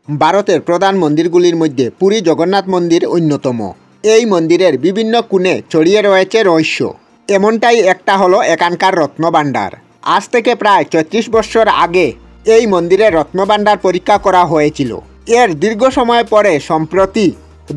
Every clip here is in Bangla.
ভারতের প্রধান মন্দিরগুলির মধ্যে পুরী জগন্নাথ মন্দির অন্যতম। এই মন্দিরের বিভিন্ন কোণে ছড়িয়ে রয়েছে রহস্য। এমনটাই একটা হলো এখানকার রত্নভাণ্ডার। আজ থেকে প্রায় ৩৬ বছর আগে এই মন্দিরের রত্নভাণ্ডার পরীক্ষা করা হয়েছিল। এর দীর্ঘ সময় পরে সম্প্রতি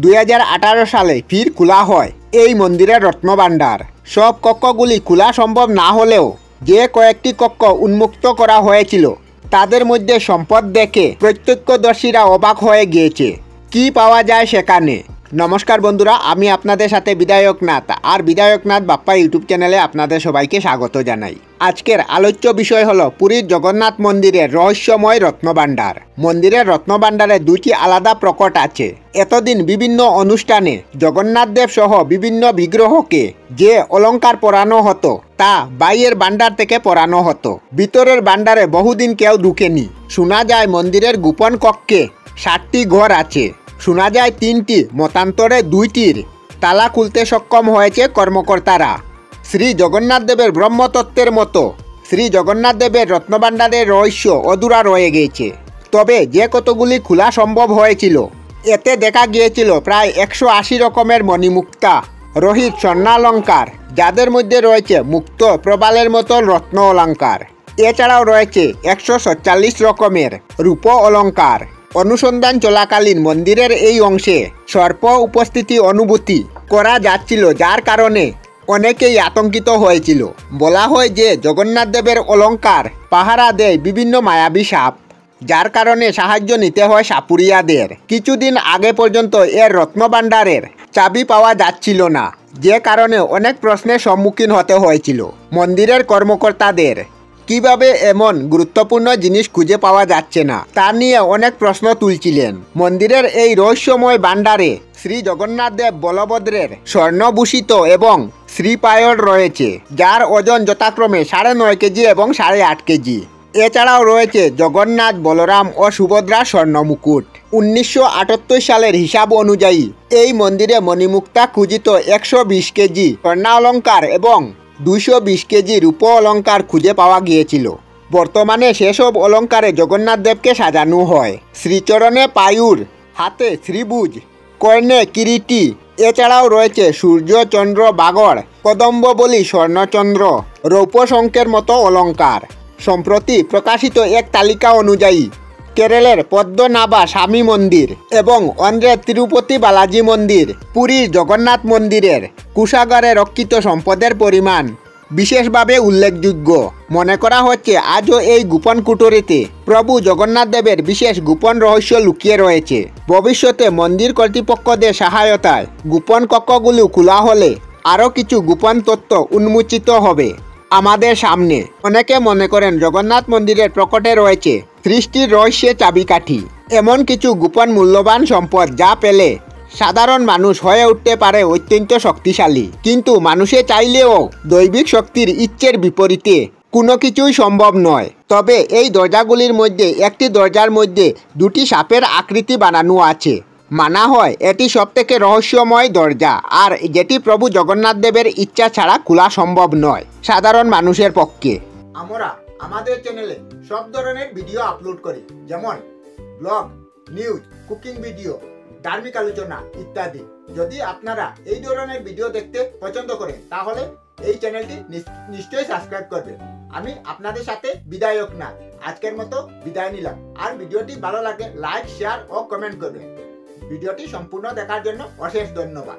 ২০১৮ সালে ফির খোলা হয় এই মন্দিরের রত্নভাণ্ডার। সব কক্ষগুলি খোলা সম্ভব না হলেও যে কয়েকটি কক্ষ উন্মুক্ত করা হয়েছিল তাদের মধ্যে সম্পদ দেখে প্রত্যক্ষদর্শীরা অবাক হয়ে গিয়েছে। কি পাওয়া যায় সেখানে? নমস্কার বন্ধুরা, আমি আপনাদের সাথে বিধায়কনাথ আর বিধায়কনাথ বাপ্পা ইউটিউব চ্যানেলে আপনাদের সবাইকে স্বাগত জানাই। আজকের আলোচ্য বিষয় হলো পুরীর জগন্নাথ মন্দিরের রহস্যময় রত্নভাণ্ডার। মন্দিরের রত্নভাণ্ডারে দুইটি আলাদা প্রকট আছে। এতদিন বিভিন্ন অনুষ্ঠানে জগন্নাথ দেব সহ বিভিন্ন বিগ্রহকে যে অলংকার পরানো হতো তা বাইরের ভাণ্ডার থেকে পরানো হতো। ভিতরের ভাণ্ডারে বহুদিন কেউ ঢুকেনি। শোনা যায় মন্দিরের গোপন কক্ষে 7টি ঘর আছে। শোনা যায় 3টি, মতান্তরে 2টির তালা খুলতে সক্ষম হয়েছে কর্মকর্তারা। শ্রী জগন্নাথ দেবের ব্রহ্মতত্ত্বের মতো শ্রী জগন্নাথ দেবের রত্নভাণ্ডারের রহস্য অধুরা রয়ে গিয়েছে। তবে যে কতগুলি খোলা সম্ভব হয়েছিল এতে দেখা গিয়েছিল প্রায় 180 রকমের মণিমুক্তা রহিত স্বর্ণালঙ্কার, যাদের মধ্যে রয়েছে মুক্ত প্রবালের মতো রত্ন অলঙ্কার। এছাড়াও রয়েছে 147 রকমের রূপ অলঙ্কার। অনুসন্ধান চলাকালীন মন্দিরের এই অংশে সর্প উপস্থিতি অনুভূতি করা যাচ্ছিল, যার কারণে অনেকেই আতঙ্কিত হয়েছিল। বলা হয় যে জগন্নাথ দেবের অলঙ্কার পাহারা দেয় বিভিন্ন মায়াবী সাপ, যার কারণে সাহায্য নিতে হয় সাপুরিয়াদের। কিছুদিন আগে পর্যন্ত এর রত্নভাণ্ডারের চাবি পাওয়া যাচ্ছিল না, যে কারণে অনেক প্রশ্নের সম্মুখীন হতে হয়েছিল মন্দিরের কর্মকর্তাদের। কিভাবে এমন গুরুত্বপূর্ণ জিনিস খুঁজে পাওয়া যাচ্ছে না তা নিয়ে অনেক প্রশ্ন তুলছিলেন। মন্দিরের এই রহস্যময় ভাণ্ডারে শ্রী জগন্নাথ দেব বলভদ্রের স্বর্ণভূষিত এবং শ্রীপায়র রয়েছে, যার ওজন যথাক্রমে 9.5 কেজি এবং 8.5 কেজি। এছাড়াও রয়েছে জগন্নাথ, বলরাম ও সুভদ্রার স্বর্ণমুকুট। 1978 সালের হিসাব অনুযায়ী এই মন্দিরে মণিমুক্তা খুঁজিত 120 কেজি স্বর্ণালঙ্কার এবং 220 কেজি রূপ অলঙ্কার খুঁজে পাওয়া গিয়েছিল। বর্তমানে সেসব অলঙ্কারে জগন্নাথ দেবকে সাজানো হয়। শ্রীচরণে পায়ুর, হাতে শ্রীভুজ, কর্ণে কিরীটি। এছাড়াও রয়েছে সূর্য, চন্দ্র, বাগড়, কদম্ববলী, স্বর্ণচন্দ্র, রৌপ্যশঙ্কের মতো অলঙ্কার। সম্প্রতি প্রকাশিত এক তালিকা অনুযায়ী কেরলের পদ্মনাভা স্বামী মন্দির এবং অন্ধ্রের তিরুপতি বালাজি মন্দির, পুরীর জগন্নাথ মন্দিরের কোষাগারে রক্ষিত সম্পদের পরিমাণ বিশেষভাবে উল্লেখযোগ্য। মনে করা হচ্ছে আজও এই গোপন কুঠরিতে প্রভু জগন্নাথ দেবের বিশেষ গোপন রহস্য লুকিয়ে রয়েছে। ভবিষ্যতে মন্দির কর্তৃপক্ষদের সহায়তায় গোপন কক্ষগুলো খোলা হলে আরও কিছু গোপন তথ্য উন্মোচিত হবে আমাদের সামনে। অনেকে মনে করেন জগন্নাথ মন্দিরের প্রকটে রয়েছে সৃষ্টির রহস্যের চাবিকাঠি, এমন কিছু গোপন মূল্যবান সম্পদ যা পেলে সাধারণ মানুষ হয়ে উঠতে পারে অত্যন্ত শক্তিশালী। কিন্তু মানুষে চাইলেও দৈবিক শক্তির ইচ্ছের বিপরীতে কোনো কিছুই সম্ভব নয়। তবে এই দরজাগুলির মধ্যে একটি দরজার মধ্যে 2টি সাপের আকৃতি বানানো আছে। মানা হয় এটি সবথেকে রহস্যময় দরজা, আর যেটি প্রভু জগন্নাথ দেবের ইচ্ছা ছাড়া খোলা সম্ভব নয় সাধারণ মানুষের পক্ষে। আমরা আমাদের চ্যানেলে সব ধরনের ভিডিও আপলোড করি, যেমন ব্লগ, নিউজ, কুকিং ভিডিও, ধার্মিক আলোচনা ইত্যাদি। যদি আপনারা এই ধরনের ভিডিও দেখতে পছন্দ করেন তাহলে এই চ্যানেলটি নিশ্চয়ই সাবস্ক্রাইব করবেন। আমি আপনাদের সাথে বিধায়কনাথ আজকের মতো বিদায় নিলাম। আর ভিডিওটি ভালো লাগে লাইক, শেয়ার ও কমেন্ট করবেন। ভিডিওটি সম্পূর্ণ দেখার জন্য অশেষ ধন্যবাদ।